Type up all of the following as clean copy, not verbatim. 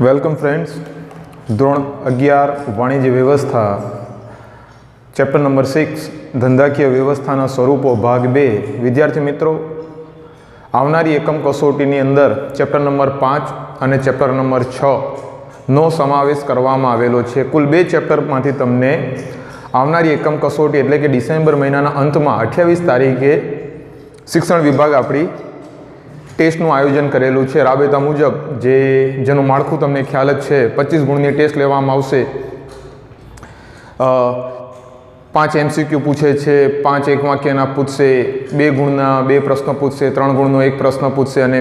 Welcome friends, ધોરણ 11 વાણિજ્ય વ્યવસ્થા, ચેપ્ટર નંબર 6 ધંધાકીય વ્યવસ્થાના સ્વરૂપો ભાગ 2. વિદ્યાર્થી મિત્રો, આવનારી એકમ કસોટીની અંદર ચેપ્ટર નંબર 5 અને ચેપ્ટર નંબર 6 નો સમાવેશ કરવામાં આવેલો છે. કુલ 2 ચેપ્ટરમાંથી તમને આવનારી એકમ કસોટી એટલે કે ડિસેમ્બર મહિનાના અંતમાં 28 તારીખે શિક્ષણ વિભાગ આપણી ટેસ્ટનું આયોજન કરેલું છે. રાબેતા મુજબ જેનું માળખું તમને ખ્યાલ જ છે, 25 ગુણની ટેસ્ટ લેવામાં આવશે. 5 MCQ પૂછે છે, 5 એક વાક્યના પૂછશે, 2 ગુણના 2 પ્રશ્નો પૂછશે, 3 ગુણનો 1 પ્રશ્ન પૂછશે અને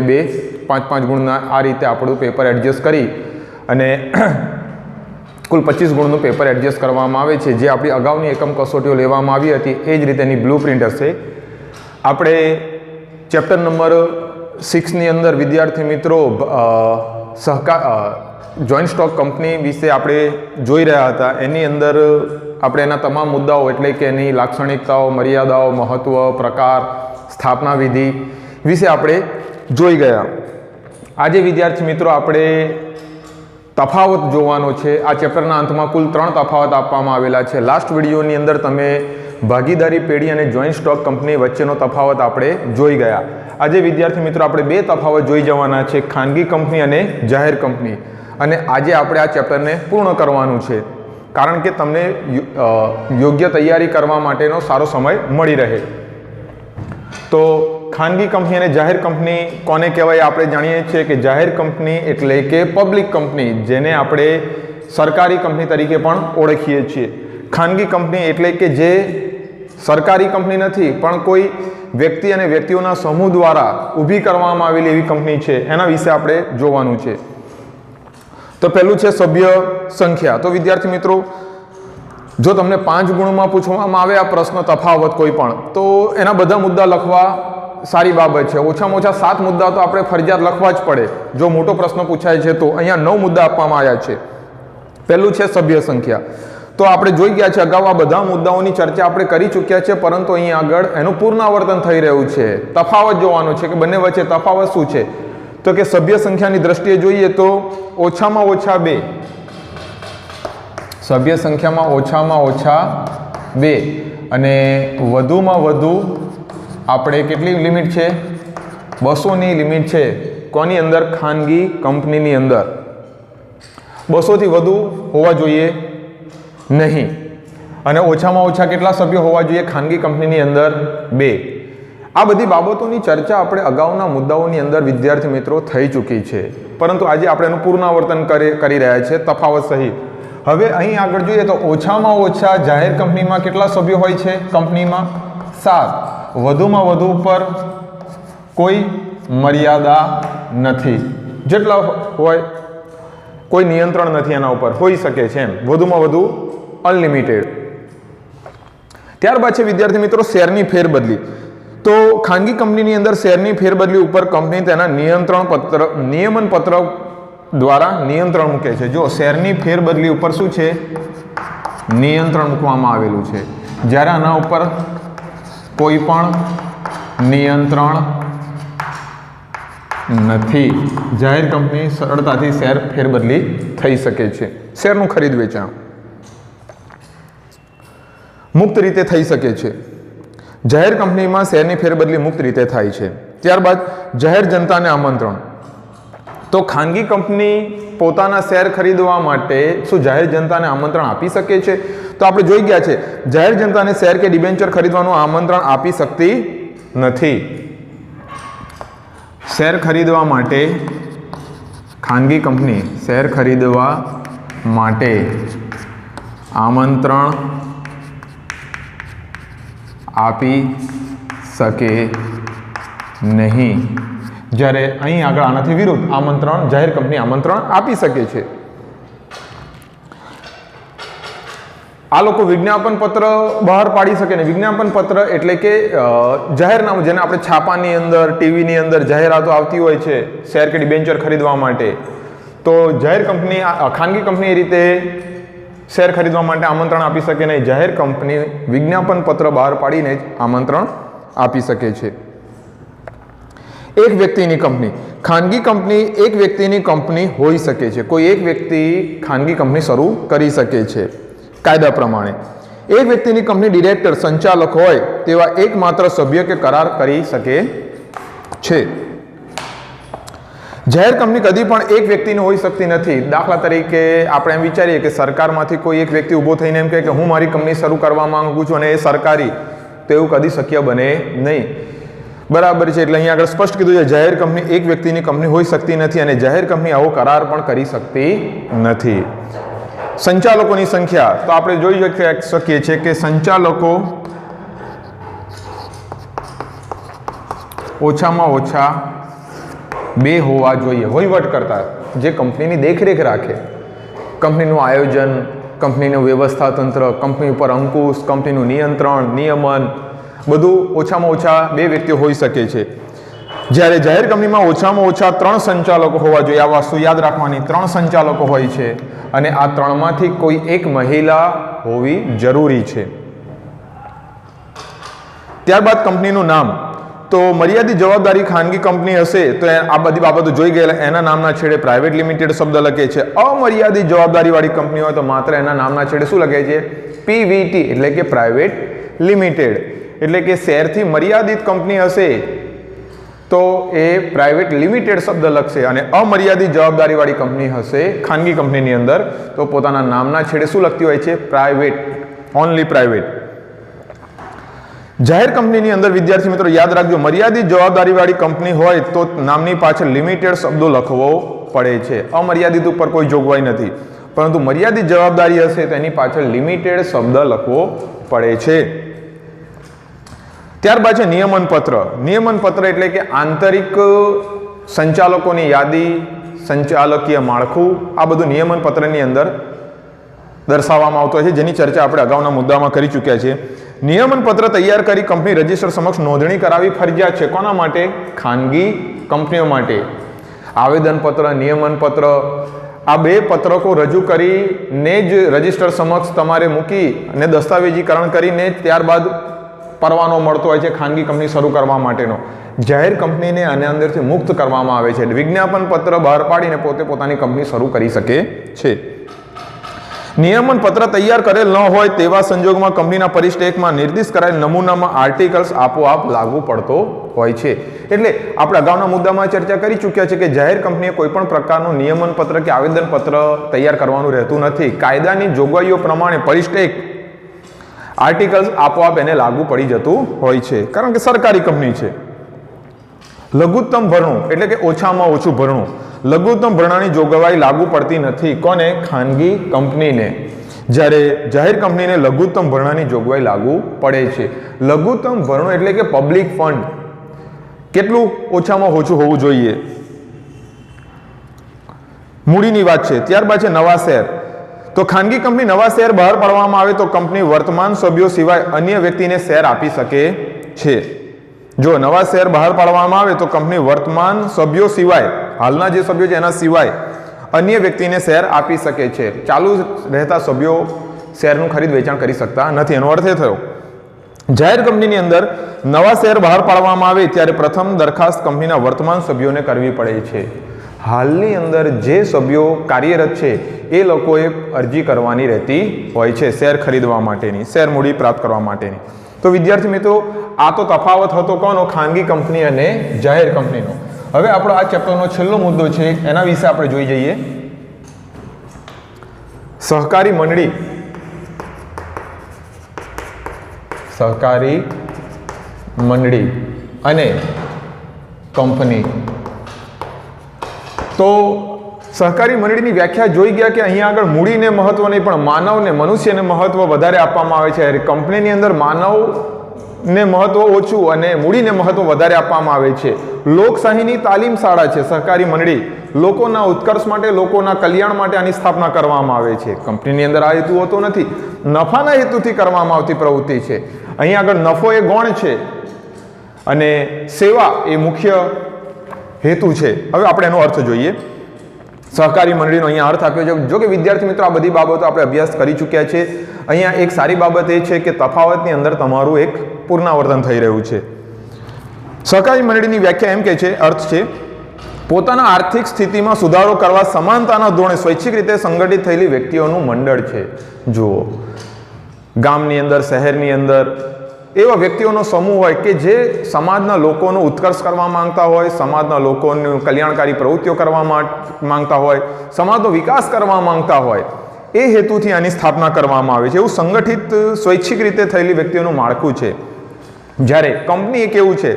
5 ગુણના આ રીતે આપણું પેપર એડજસ્ટ કરી અને કુલ 25 ગુણનું પેપર એડજસ્ટ કરવામાં આવે છે. જે આપણી અગાઉની એકમ કસોટીઓ લેવામાં આવી હતી એ જ રીતેની બ્લુ પ્રિન્ટ હશે. આપણે ચેપ્ટર નંબર 6ની અંદર વિદ્યાર્થી મિત્રો જોઈન્ટ સ્ટોક કંપની વિશે આપણે જોઈ રહ્યા હતા. એની અંદર આપણે એના તમામ મુદ્દાઓ એટલે કે એની લાક્ષણિકતાઓ, મર્યાદાઓ, મહત્વ, પ્રકાર, સ્થાપના વિધિ વિશે આપણે જોઈ ગયા. આજે વિદ્યાર્થી મિત્રો આપણે તફાવત જોવાનો છે. આ ચેપ્ટરના અંતમાં કુલ 3 તફાવત આપવામાં આવેલા છે. લાસ્ટ વિડીયોની અંદર તમે ભાગીદારી પેઢી અને જોઈન્ટ સ્ટોક કંપની વચ્ચેનો તફાવત આપણે જોઈ ગયા. આજે વિદ્યાર્થી મિત્રો આપણે 2 તફાવત જોઈ જવાના છે, ખાનગી કંપની અને જાહેર કંપની. અને આજે આપણે આ ચેપ્ટરને પૂર્ણ કરવાનું છે, કારણ કે તમને યોગ્ય તૈયારી કરવા માટેનો સારો સમય મળી રહે. તો ખાનગી કંપની અને જાહેર કંપની કોને કહેવાય? આપણે જાણીએ છીએ કે જાહેર કંપની એટલે કે પબ્લિક કંપની, જેને આપણે સરકારી કંપની તરીકે પણ ઓળખીએ છીએ. ખાનગી કંપની એટલે કે જે સરકારી કંપની નથી પણ કોઈ વ્યક્તિ અને વ્યક્તિઓના સમૂહ દ્વારા ઊભી કરવામાં આવેલી એવી કંપની છે. એના વિશે આપણે જોવાનું છે. તો પહેલું છે સભ્ય સંખ્યા. તો વિદ્યાર્થી મિત્રો, જો તમને 5 ગુણમાં પૂછવામાં આવે આ પ્રશ્ન તફાવત કોઈ પણ, તો એના બધા મુદ્દા લખવા સારી બાબત છે. ઓછામાં ઓછા 7 મુદ્દા તો આપણે ફરજિયાત લખવા જ પડે જો મોટો પ્રશ્ન પૂછાય છે તો. અહીંયા 9 મુદ્દા આપવામાં આવ્યા છે. પહેલું છે સભ્ય સંખ્યા. તો આપણે જોઈ ગયા છે, અગાઉ આ બધા મુદ્દાઓની ચર્ચા આપણે કરી ચૂક્યા છે, પરંતુ અહીં આગળ એનું પુનરાવર્તન થઈ રહ્યું છે. તફાવત જોવાનો છે કે બંને વચ્ચે તફાવત શું છે. તો કે સભ્ય સંખ્યાની દ્રષ્ટિએ જોઈએ તો ઓછામાં ઓછા 2, સભ્ય સંખ્યામાં ઓછામાં ઓછા 2 અને વધુમાં વધુ આપણે કેટલી લિમિટ છે? 200ની લિમિટ છે. કોની અંદર? ખાનગી કંપનીની અંદર 200 થી વધુ હોવા જોઈએ નહીં. અને ઓછામાં ઓછા કેટલા સભ્યો હોવા જોઈએ ખાનગી કંપનીની અંદર? 2. આ બધી બાબતોની ચર્ચા આપણે અગાઉના મુદ્દાઓની અંદર વિદ્યાર્થી મિત્રો થઈ ચૂકી છે, પરંતુ આજે આપણે એનું પુનરાવર્તન કરી રહ્યા છીએ તફાવત સહિત. હવે અહીં આગળ જોઈએ તો ઓછામાં ઓછા જાહેર કંપનીમાં કેટલા સભ્યો હોય છે? કંપનીમાં 7. વધુમાં વધુ પર કોઈ મર્યાદા નથી, જેટલા હોય કોઈ નિયંત્રણ નથી એના ઉપર, હોઈ શકે છે એમ, વધુમાં વધુ અનલિમિટેડ. ત્યારબાદ છે વિદ્યાર્થી મિત્રો શેરની ફેરબદલી. તો ખાનગી કંપનીની અંદર શેરની ફેરબદલી ઉપર કંપની તેના નિયમન પત્ર દ્વારા નિયંત્રણ મૂકે છે. જો શેરની ફેરબદલી ઉપર શું છે? નિયંત્રણ મૂકવામાં આવેલું છે. જ્યારે આના ઉપર કોઈ પણ નિયંત્રણ નથી, જાહેર કંપની સરળતાથી શેર ફેરબદલી થઈ શકે છે. શેરનું ખરીદ વેચાણ મુક્ત રીતે થઈ શકે છે. જાહેર કંપનીમાં શેરની ફેરબદલી મુક્ત રીતે થાય છે. ત્યારબાદ જાહેર જનતાને આમંત્રણ. તો ખાનગી કંપની પોતાના શેર ખરીદવા માટે શું જાહેર જનતાને આમંત્રણ આપી શકે છે? તો આપણે જોઈ ગયા છે, જાહેર જનતાને શેર કે ડિબેન્ચર ખરીદવાનું આમંત્રણ આપી શકતી નથી. શેર ખરીદવા માટે ખાનગી કંપની શેર ખરીદવા માટે આમંત્રણ આપી શકે નહીં. જ્યારે અહીં આગળ આનાથી વિરુદ્ધ આમંત્રણ જાહેર કંપની આમંત્રણ આપી શકે છે. આ લોકો વિજ્ઞાપન પત્ર બહાર પાડી શકે ને. વિજ્ઞાપન પત્ર એટલે કે જાહેરનામું, જેને આપણે છાપાની અંદર, ટીવીની અંદર જાહેરાતો આવતી હોય છે શેર કે ડિબેન્ચર ખરીદવા માટે. તો જાહેર કંપની, ખાનગી કંપની એ રીતે શેર ખરીદવા માટે આમંત્રણ આપી શકે નહીં. જાહેર કંપની વિજ્ઞાપન પત્ર બહાર પાડીને જ આમંત્રણ આપી શકે છે. એક વ્યક્તિની કંપની. ખાનગી કંપની એક વ્યક્તિની કંપની હોઈ શકે છે. કોઈ એક વ્યક્તિ ખાનગી કંપની શરૂ કરી શકે છે કાયદા પ્રમાણે. એક વ્યક્તિની કંપની ડિરેક્ટર સંચાલક હોય તેવા એકમાત્ર સભ્ય કે કરાર કરી શકે છે. જાહેર કંપની કદી પણ એક વ્યક્તિની હોઈ શકતી નથી. દાખલા તરીકે આપણે એમ વિચારીએ કે સરકારમાંથી કોઈ એક વ્યક્તિ ઊભો થઈને એમ કહે કે હું મારી કંપની શરૂ કરવા માંગુ છું અને એ સરકારી, તો એવું કદી શક્ય બને નહીં. બરાબર છે. એટલે અહીંયા આગળ સ્પષ્ટ કીધું છે જાહેર કંપની એક વ્યક્તિની કંપની હોઈ શકતી નથી અને જાહેર કંપની આવો કરાર પણ કરી શકતી નથી. સંચાલકોની સંખ્યા તો આપણે જોઈ શકીએ છીએ કે સંચાલકો ઓછામાં ઓછા 2 હોવા જોઈએ. વહીવટ કરતા જે કંપનીની દેખરેખ રાખે, કંપનીનું આયોજન, કંપનીનું વ્યવસ્થા તંત્ર, કંપની ઉપર અંકુશ, કંપનીનું નિયંત્રણ, નિયમન, બધું ઓછામાં ઓછા 2 વ્યક્તિઓ હોઈ શકે છે. જ્યારે જાહેર કંપનીમાં ઓછામાં ઓછા 3 સંચાલકો હોવા જોઈએ. આ વસ્તુ યાદ રાખવાની. 3 સંચાલકો હોય છે અને આ 3માંથી કોઈ એક મહિલા હોવી જરૂરી છે. ત્યારબાદ કંપનીનું નામ. તો મર્યાદિત જવાબદારી ખાનગી કંપની હશે તો આ બધી બાબતો જોઈ ગયેલા. એના નામના છેડે પ્રાઇવેટ લિમિટેડ શબ્દ લખે છે. અમર્યાદિત જવાબદારીવાળી કંપની હોય તો માત્ર એના નામના છેડે શું લખે છે? પીવીટી, એટલે કે પ્રાઇવેટ લિમિટેડ. એટલે કે શેરથી મર્યાદિત કંપની હશે તો એ પ્રાઇવેટ લિમિટેડ શબ્દ લખશે અને અમર્યાદિત જવાબદારીવાળી કંપની હશે ખાનગી કંપનીની અંદર તો પોતાના નામના છેડે શું લખતી હોય છે? Private, only private. જાહેર કંપનીની અંદર વિદ્યાર્થી મિત્રો યાદ રાખજો, મર્યાદિત જવાબદારીવાળી કંપની હોય તો નામની પાછળ લિમિટેડ શબ્દો લખવો પડે છે. અમર્યાદિત ઉપર કોઈ જોગવાઈ નથી, પરંતુ મર્યાદિત જવાબદારી હશે તો એની પાછળ લિમિટેડ શબ્દ લખવો પડે છે. ત્યારબાદ છે નિયમન પત્ર. નિયમન પત્ર એટલે કે આંતરિક સંચાલકોની યાદી, સંચાલકીય માળખું, આ બધું નિયમન પત્રની અંદર દર્શાવવામાં આવતું હોય છે, જેની ચર્ચા આપણે અગાઉના મુદ્દામાં કરી ચૂક્યા છીએ. નિયમન પત્ર તૈયાર કરી કંપની રજિસ્ટર સમક્ષ નોંધણી કરાવી ફરજિયાત છે. કોના માટે? ખાનગી કંપનીઓ માટે. આવેદનપત્ર, નિયમન પત્ર, આ 2 પત્રકો રજૂ કરીને જ રજિસ્ટર સમક્ષ તમારે મૂકી અને દસ્તાવેજીકરણ કરીને ત્યારબાદ પરવાનો મળતો હોય છે ખાનગી કંપની શરૂ કરવા માટેનો. જાહેર કંપનીને આના અંદરથી મુક્ત કરવામાં આવે છે. વિજ્ઞાપન પત્ર બહાર પાડીને પોતે પોતાની કંપની શરૂ કરી શકે છે. નિયમન પત્ર તૈયાર કરેલ ન હોય તેવા સંજોગોમાં કંપનીના પરિષ્ટેકમાં નિર્દિષ્ટ કરાયેલ નમૂનામાં આર્ટિકલ્સ આપોઆપ લાગુ પડતો હોય છે. એટલે આપણે અગાઉના મુદ્દામાં ચર્ચા કરી ચૂક્યા છે કે જાહેર કંપનીએ કોઈ પણ પ્રકારનું નિયમન પત્ર કે આવેદનપત્ર તૈયાર કરવાનું રહેતું નથી. કાયદાની જોગવાઈઓ પ્રમાણે પરિષ્ટેક આર્ટિકલ્સ આપોઆપ એને લાગુ પડી જતું હોય છે, કારણ કે સરકારી કંપની છે. લઘુત્તમ ભરણું એટલે કે ઓછામાં ઓછું ભરણું. લઘુત્તમ ભરણાની જોગવાઈ લાગુ પડતી નથી. કોને? ખાનગી કંપનીને. જ્યારે જાહેર કંપનીને લઘુત્તમ ભરણાની જોગવાઈ લાગુ પડે છે. લઘુત્તમ ભરણું એટલે કે પબ્લિક ફંડ કેટલું ઓછામાં ઓછું હોવું જોઈએ. મૂડીની વાત છે. ત્યારબાદ છે નવા શેર. તો ખાનગી કંપની નવા શેર બહાર પાડવામાં આવે તો કંપની વર્તમાન સભ્યો સિવાય અન્ય વ્યક્તિને શેર આપી શકે છે. જો નવા શેર બહાર પાડવામાં આવે તો કંપની વર્તમાન સભ્યો સિવાય, હાલના જે સભ્યો છે એના સિવાય અન્ય વ્યક્તિને શેર આપી શકે છે. ચાલુ રહેતા સભ્યો શેરનું ખરીદ વેચાણ કરી શકતા નથી. એનો અર્થ એ થયો જાહેર કંપનીની અંદર નવા શેર બહાર પાડવામાં આવે ત્યારે પ્રથમ દરખાસ્ત કંપનીના વર્તમાન સભ્યોને કરવી પડે છે. હાલની અંદર જે સભ્યો કાર્યરત છે એ લોકોએ અરજી કરવાની રહેતી હોય છે શેર ખરીદવા માટેની, શેર મૂડી પ્રાપ્ત કરવા માટેની. તો વિદ્યાર્થી મિત્રો આ તો તફાવત હતો કોનો? ખાનગી કંપની અને જાહેર કંપનીનો. હવે આપણો આ ચેપ્ટરનો છેલ્લો મુદ્દો છે એના વિશે આપણે જોઈ જઈએ. સહકારી મંડળી. સહકારી મંડળી અને કંપની. તો સહકારી મંડળીની વ્યાખ્યા જોઈ ગયા કે અહીંયા આગળ મૂડીને મહત્વ નહીં પણ માનવને, મનુષ્યને મહત્વ વધારે આપવામાં આવે છે. કંપનીની અંદર માનવને મહત્વ ઓછું અને મૂડીને મહત્વ વધારે આપવામાં આવે છે. લોકશાહીની તાલીમ શાળા છે સહકારી મંડળી. લોકોના ઉત્કર્ષ માટે, લોકોના કલ્યાણ માટે આની સ્થાપના કરવામાં આવે છે. કંપનીની અંદર આ હેતુ હોતો નથી, નફાના હેતુથી કરવામાં આવતી પ્રવૃત્તિ છે. અહીંયા આગળ નફો એ ગૌણ છે અને સેવા એ મુખ્ય હેતુ છે. હવે આપણે એનો અર્થ જોઈએ. સહકારી મંડળીનો અહીંયા અર્થ આપ્યો છે. જો કે વિદ્યાર્થી મિત્રો આ બધી બાબતો આપણે અભ્યાસ કરી ચૂક્યા છે. અહીંયા એક સારી બાબત એ છે કે તફાવતની અંદર તમારું એક પુનરાવર્તન થઈ રહ્યું છે. સહકારી મંડળીની વ્યાખ્યા એમ કહે છે, અર્થ છે પોતાના આર્થિક સ્થિતિમાં સુધારો કરવા સમાનતાના ધોરણે સ્વૈચ્છિક રીતે સંગઠિત થયેલી વ્યક્તિઓનું મંડળ છે. જુઓ, ગામની અંદર, શહેરની અંદર એવા વ્યક્તિઓનો સમૂહ હોય કે જે સમાજના લોકોનો ઉત્કર્ષ કરવા માંગતા હોય, સમાજના લોકોનું કલ્યાણકારી પ્રવૃત્તિઓ કરવા માંગતા હોય, સમાજનો વિકાસ કરવા માંગતા હોય, એ હેતુથી આની સ્થાપના કરવામાં આવે છે. એવું સંગઠિત સ્વૈચ્છિક રીતે થયેલી વ્યક્તિઓનું માળખું છે. જ્યારે કંપની એક એવું છે,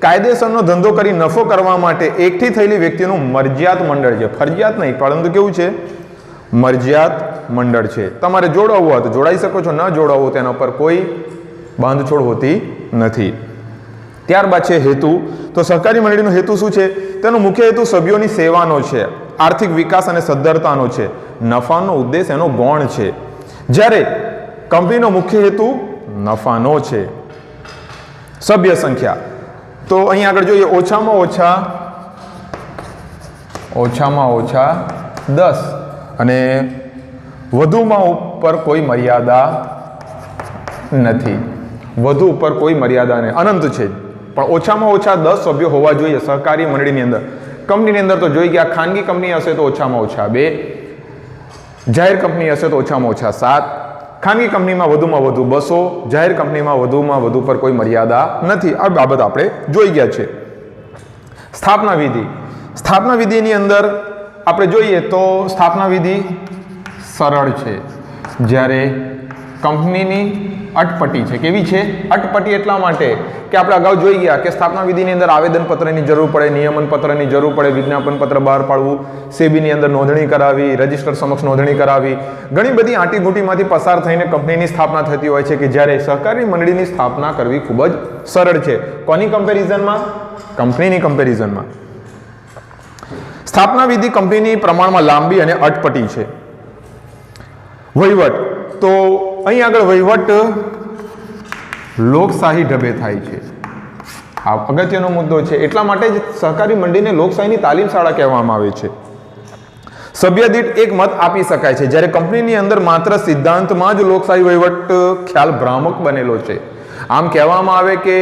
કાયદેસરનો ધંધો કરી નફો કરવા માટે એકઠી થયેલી વ્યક્તિઓનું મરજિયાત મંડળ છે. ફરજિયાત નહીં, પરંતુ કેવું છે? મરજિયાત મંડળ છે. તમારે જોડાવવું હોય તો જોડાઈ શકો છો, ન જોડાવવું તેના પર કોઈ બાંધછોડ હોતી નથી. ત્યારબાદ છે હેતુ. તો સહકારી મંડળીનો હેતુ શું છે? તેનો મુખ્ય હેતુ સભ્યોની સેવાનો છે, આર્થિક વિકાસ અને સદ્ધરતાનો છે, નફાનો ઉદ્દેશ એનો ગૌણ છે. જ્યારે કંપનીનો મુખ્ય હેતુ નફાનો છે. સભ્ય સંખ્યા તો અહીં આગળ જોઈએ, ઓછામાં ઓછા 10 અને વધુમાં ઉપર કોઈ મર્યાદા નથી. વધુ ઉપર કોઈ મર્યાદા નહીં, અનંત છે. પણ ઓછામાં ઓછા 10 સભ્યો હોવા જોઈએ સહકારી મંડળીની અંદર. કંપનીની અંદર તો જોઈ ગયા, ખાનગી કંપની હશે તો ઓછામાં ઓછા 2, જાહેર કંપની હશે તો ઓછામાં ઓછા 7, ખાનગી કંપનીમાં વધુમાં વધુ 200, જાહેર કંપનીમાં વધુમાં વધુ પર કોઈ મર્યાદા નથી. આ બાબત આપણે જોઈ ગયા છે. સ્થાપના વિધિ. સ્થાપના વિધિની અંદર આપણે જોઈએ તો સ્થાપના વિધિ સરળ છે, જ્યારે કંપનીની અટપટી છે. કેવી છે? અટપટી એટલા માટે કે આપણે અગાઉ જોઈ ગયા કે સ્થાપના વિધિની અંદર આવેદનપત્રની જરૂર પડે, નિયમન પત્રની જરૂર પડે, વિજ્ઞાપન પત્ર બહાર પાડવું, સેબીની અંદર નોંધણી કરાવી, રજિસ્ટર સમક્ષ નોંધણી કરાવી, ઘણી બધી આંટીઘૂંટીમાંથી પસાર થઈને કંપનીની સ્થાપના થતી હોય છે. કે જ્યારે સહકારી મંડળીની સ્થાપના કરવી ખૂબ જ સરળ છે. કોની કમ્પેરિઝનમાં? કંપનીની કમ્પેરિઝનમાં. સ્થાપના વિધિ કંપનીની પ્રમાણમાં લાંબી અને અટપટી છે. વહીવટ. તો અહીં આગળ વહીવટ લોકશાહી ઢબે થાય છે. આ અગત્યનો મુદ્દો છે. એટલા માટે જ સહકારી મંડળીને લોકશાહીની તાલીમ શાળા કહેવામાં આવે છે. સભ્ય દીઠ એક મત આપી શકાય છે, જ્યારે કંપનીની અંદર માત્ર સિદ્ધાંતમાં જ લોકશાહી વહીવટ ખ્યાલ ભ્રામક બનેલો છે. આમ કહેવામાં આવે કે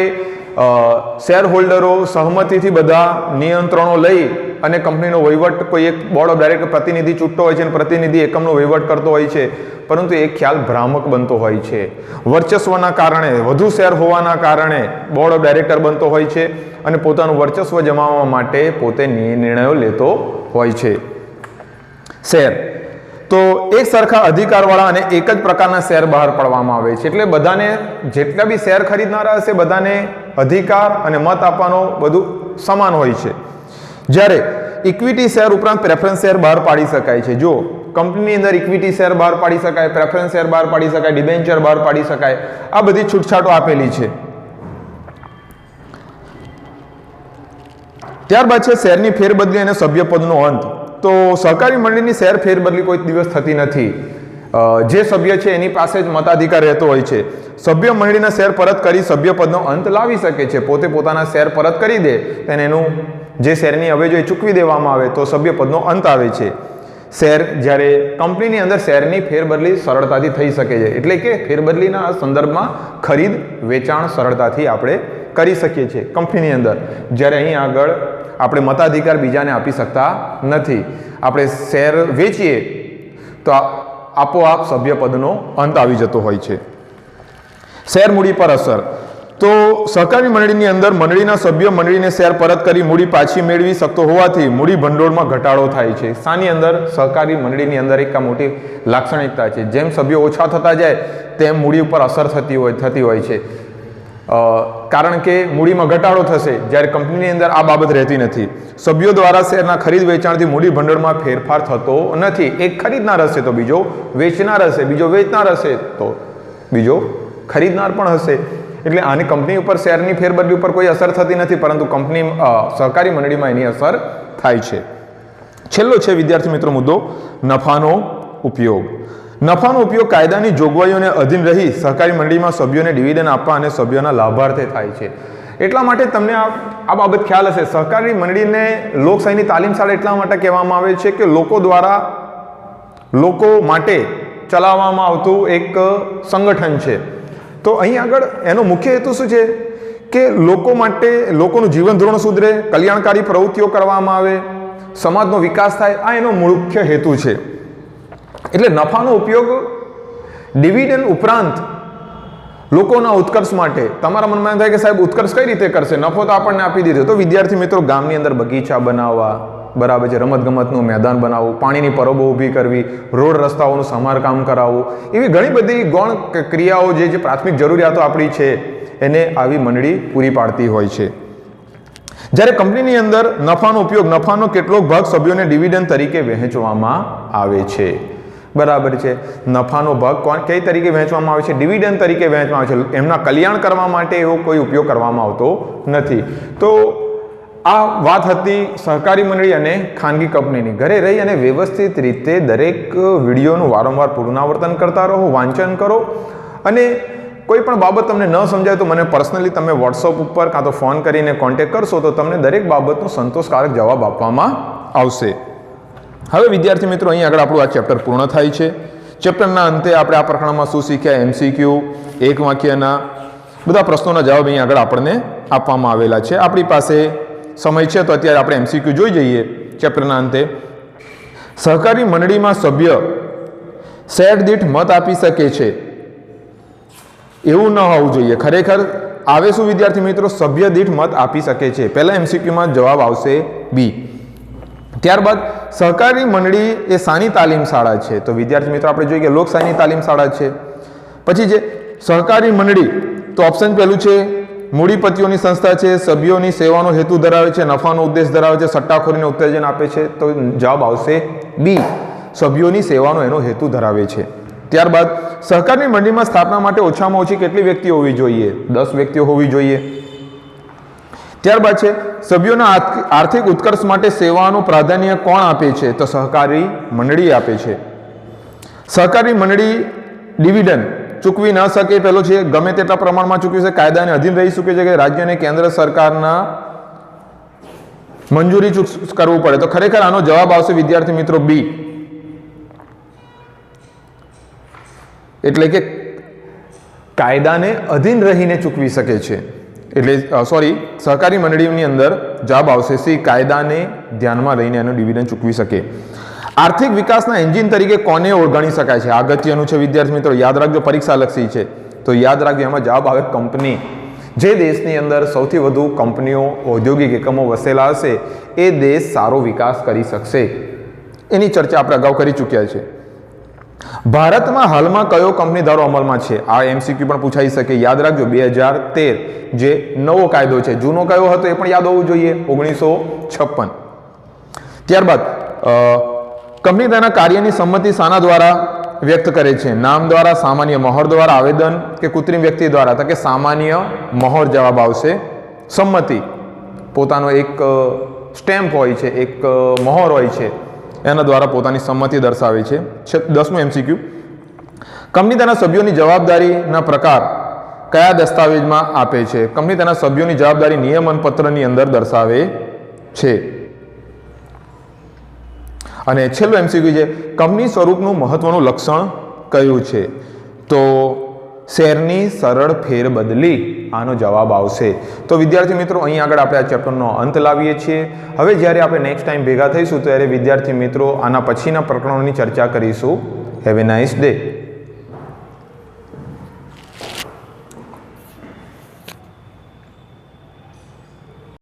શેર હોલ્ડરો સહમતિથી બધા નિયંત્રણો લઈ અને કંપનીનો વહીવટ કોઈ એક બોર્ડ ઓફ ડાયરેક્ટર પ્રતિનિધિ ચૂંટતો હોય છે અને પ્રતિનિધિ એકમનો વહીવટ કરતો હોય છે, પરંતુ એ ખ્યાલ ભ્રામક બનતો હોય છે. વર્ચસ્વના કારણે, વધુ શેર હોવાના કારણે બોર્ડ ઓફ ડાયરેક્ટર બનતો હોય છે અને પોતાનું વર્ચસ્વ જમાવવા માટે પોતે નિર્ણયો લેતો હોય છે. શેર તો એક સરખા અધિકારવાળા અને એક જ પ્રકારના શેર બહાર પાડવામાં આવે છે. એટલે બધાને, જેટલા બી શેર ખરીદનારા હશે, બધાને અધિકાર અને મત આપવાનો બધું સમાન હોય છે. જ્યારે ઇક્વિટી શેર ઉપરાંત પ્રેફરન્સ શેર બહાર પાડી શકાય છે. જો કંપનીની અંદર ઇક્વિટી શેર બહાર પાડી શકાય, પ્રેફરન્સ શેર બહાર પાડી શકાય, ડિબેન્ચર બહાર પાડી શકાય, આ બધી છૂટછાટો આપેલી છે. ત્યારબાદ છે શેરની ફેરબદલી અને સભ્યપદનો અંત. તો સહકારી મંડળીની શેર ફેરબદલી કોઈ દિવસ થતી નથી. જે સભ્ય છે એની પાસે જ મતાધિકાર રહેતો હોય છે. સભ્ય મંડળીના શેર પરત કરી સભ્યપદનો અંત લાવી શકે છે. પોતે પોતાના શેર પરત કરી દે તેને એનું જે શેરની અવેજો એ ચૂકવી દેવામાં આવે તો સભ્યપદનો અંત આવે છે. શેર, જ્યારે કંપનીની અંદર શેરની ફેરબદલી સરળતાથી થઈ શકે છે. એટલે કે ફેરબદલીના સંદર્ભમાં ખરીદ વેચાણ સરળતાથી આપણે કરી શકીએ છીએ કંપનીની અંદર. જ્યારે અહીં આગળ આપણે મતાધિકાર બીજાને આપી શકતા નથી. આપણે શેર વેચીએ તો આપોઆપ સભ્યપદનો અંત આવી જતો હોય છે. શેર મૂડી પર અસર. તો સહકારી મંડળીની અંદર મંડળીના સભ્ય મંડળીને શેર પરત કરી મૂડી પાછી મેળવી શકતો હોવાથી મૂડી ભંડોળમાં ઘટાડો થાય છે. શાની અંદર? સહકારી મંડળીની અંદર એક મોટી લાક્ષણિકતા છે. જેમ સભ્યો ઓછા થતા જાય તેમ મૂડી ઉપર અસર થતી હોય છે. કારણ કે મૂડીમાં ઘટાડો થશે, જ્યારે કંપનીની અંદર આ બાબત રહેતી નથી. સભ્યો દ્વારા શેરના ખરીદ વેચાણથી મૂડી ભંડોળમાં ફેરફાર થતો નથી. એક ખરીદનાર હશે તો બીજો વેચનાર હશે, બીજો વેચનાર હશે તો બીજો ખરીદનાર પણ હશે. એટલે આની કંપની ઉપર શેરની ફેરબદલી ઉપર કોઈ અસર થતી નથી, પરંતુ કંપની સહકારી મંડળીમાં એની અસર થાય છે. છેલ્લો છે વિદ્યાર્થી મિત્રો મુદ્દો, નફાનો ઉપયોગ. નફાનો ઉપયોગ કાયદાની જોગવાઈઓને અધીન રહી સહકારી મંડળીમાં સભ્યોને ડિવિડન્ડ આપવા અને સભ્યોના લાભાર્થે થાય છે. એટલા માટે તમને આ બાબત ખ્યાલ હશે. સહકારી મંડળીને લોકશાહીની તાલીમ શાળા એટલા માટે કહેવામાં આવે છે કે લોકો દ્વારા લોકો માટે ચલાવવામાં આવતું એક સંગઠન છે. તો અહીં આગળ એનો મુખ્ય હેતુ શું છે કે લોકો માટે લોકોનું જીવન ધોરણ સુધરે, કલ્યાણકારી પ્રવૃત્તિઓ કરવામાં આવે, સમાજનો વિકાસ થાય, આ એનો મુખ્ય હેતુ છે. એટલે નફાનો ઉપયોગ ડિવિડન્ડ ઉપરાંત લોકોના ઉત્કર્ષ માટે. તમારા મનમાં એમ થાય કે સાહેબ ઉત્કર્ષ કઈ રીતે કરશે, નફો તો આપણને આપી દીધો. તો વિદ્યાર્થી મિત્રો, ગામની અંદર બગીચા બનાવવા, બરાબર છે, રમતગમતનું મેદાન બનાવવું, પાણીની પરબો ઊભી કરવી, રોડ રસ્તાઓનું સમારકામ કરાવવું, એવી ઘણી બધી ગૌણ ક્રિયાઓ જે પ્રાથમિક જરૂરિયાતો આપણી છે એને આવી મંડળી પૂરી પાડતી હોય છે. જ્યારે કંપનીની અંદર નફાનો ઉપયોગ, નફાનો કેટલોક ભાગ સભ્યોને ડિવિડન્ડ તરીકે વહેંચવામાં આવે છે. બરાબર છે, નફાનો ભાગ કઈ તરીકે વહેંચવામાં આવે છે? ડિવિડન્ડ તરીકે વહેંચવામાં આવે છે. એમના કલ્યાણ કરવા માટે એવો કોઈ ઉપયોગ કરવામાં આવતો નથી. તો આ વાત હતી સહકારી મંડળી અને ખાનગી કંપનીની. ઘરે રહી અને વ્યવસ્થિત રીતે દરેક વિડીયોનું વારંવાર પુનરાવર્તન કરતા રહો, વાંચન કરો, અને કોઈ પણ બાબત તમને ન સમજાય તો મને પર્સનલી તમે વોટ્સઅપ ઉપર કાં તો ફોન કરીને કોન્ટેક્ટ કરશો તો તમને દરેક બાબતનો સંતોષકારક જવાબ આપવામાં આવશે. હવે વિદ્યાર્થી મિત્રો, અહીં આગળ આપણું આ ચેપ્ટર પૂર્ણ થાય છે. ચેપ્ટરના અંતે આપણે આ પ્રકરણમાં શું શીખ્યા? MCQ, એક વાક્યના બધા પ્રશ્નોના જવાબ અહીં આગળ આપણને આપવામાં આવેલા છે. આપણી પાસે સમય છે તો અત્યારે આપણે MCQ જોઈ જઈએ. ચેપ્ટરના અંતે સહકારી મંડળીમાં સભ્ય શેર દીઠ મત આપી શકે છે એવું ન હોવું જોઈએ. ખરેખર આવે શું વિદ્યાર્થી મિત્રો? સભ્ય દીઠ મત આપી શકે છે. પહેલા MCQમાં જવાબ આવશે બી. ત્યારબાદ સહકારી મંડળી એ શાની તાલીમ શાળા છે? તો વિદ્યાર્થી મિત્રો આપણે જોઈએ કે લોકશાહીની તાલીમ શાળા છે. પછી જે સહકારી મંડળી, તો ઓપ્શન પહેલું છે મૂડીપતિઓની સંસ્થા છે, સભ્યોની સેવાનો હેતુ ધરાવે છે, નફાનો ઉદ્દેશ ધરાવે છે, સટ્ટાખોરીને ઉત્તેજન આપે છે. તો જવાબ આવશે બી, સભ્યોની સેવાનો એનો હેતુ ધરાવે છે. ત્યારબાદ સહકારની મંડળીમાં સ્થાપના માટે ઓછામાં ઓછી કેટલી વ્યક્તિઓ હોવી જોઈએ? 10 વ્યક્તિઓ હોવી જોઈએ. ત્યારબાદ છે સભ્યોના આર્થિક ઉત્કર્ષ માટે સેવાનું પ્રાધાન્ય કોણ આપે છે? તો સહકારી મંડળી આપે છે. સહકારી મંડળી ડિવિડન્ડ ચૂકવી ન શકે. પેલો છે ગમે તેટલા પ્રમાણમાં ચૂકવી શકે, કાયદાને અધીન રહી શકે છે કે રાજ્ય અને કેન્દ્ર સરકારના મંજૂરી કરવું પડે. તો ખરેખર આનો જવાબ આવશે વિદ્યાર્થી મિત્રો બી, એટલે કે કાયદાને અધીન રહીને ચૂકવી શકે છે. એટલે સોરી, સહકારી મંડળીની અંદર જવાબ આવશે સી, કાયદાને ધ્યાનમાં લઈને એનો ડિવિડન્ડ ચૂકવી શકે. આર્થિક વિકાસના એન્જિન તરીકે કોને ઓળખાણી શકાય છે? અગત્યનું છે વિદ્યાર્થી મિત્રો, યાદ રાખજો, પરીક્ષા લક્ષી છે. તો યાદ રાખજો, એમાં જવાબ આવે કંપની. જે દેશની અંદર સૌથી વધુ કંપનીઓ, ઔદ્યોગિક એકમો વસેલા હશે એ દેશ સારો વિકાસ કરી શકશે. એની ચર્ચા આપણે અગાઉ કરી ચૂક્યા છે. ભારતમાં હાલમાં કયો કંપની ધારો અમલમાં છે? આ MCQ પણ પૂછાઈ શકે. યાદ રાખજો 2013 જે નવો કાયદો છે. જૂનો કયો હતો એ પણ યાદ હોવું જોઈએ, 1956. ત્યારબાદ કંપની તેના કાર્યની સંમતિ શાના દ્વારા વ્યક્ત કરે છે? નામ દ્વારા, સામાન્ય મહોર દ્વારા, આવેદન કે કૃત્રિમ વ્યક્તિ દ્વારા? તો કે સામાન્ય મહોર જવાબ આવશે. સંમતિ, પોતાનો એક સ્ટેમ્પ હોય છે, એક મહોર હોય છે, એના દ્વારા પોતાની સંમતિ દર્શાવે છે. 10મું MCQ, કંપની તેના સભ્યોની જવાબદારીના પ્રકાર કયા દસ્તાવેજમાં આપે છે? કંપની તેના સભ્યોની જવાબદારી નિયમન પત્રની અંદર દર્શાવે છે. અને છેલ્લું MCQ છે કંપની સ્વરૂપનું મહત્વનું લક્ષણ કયું છે? તો શેરની સરળ ફેરબદલી આનો જવાબ આવશે. તો વિદ્યાર્થી મિત્રો, અહીં આગળ આપણે આ ચેપ્ટરનો અંત લાવીએ છીએ. હવે જ્યારે આપણે નેક્સ્ટ ટાઈમ ભેગા થઈશું ત્યારે વિદ્યાર્થી મિત્રો આના પછીના પ્રકરણોની ચર્ચા કરીશું. Have a nice day.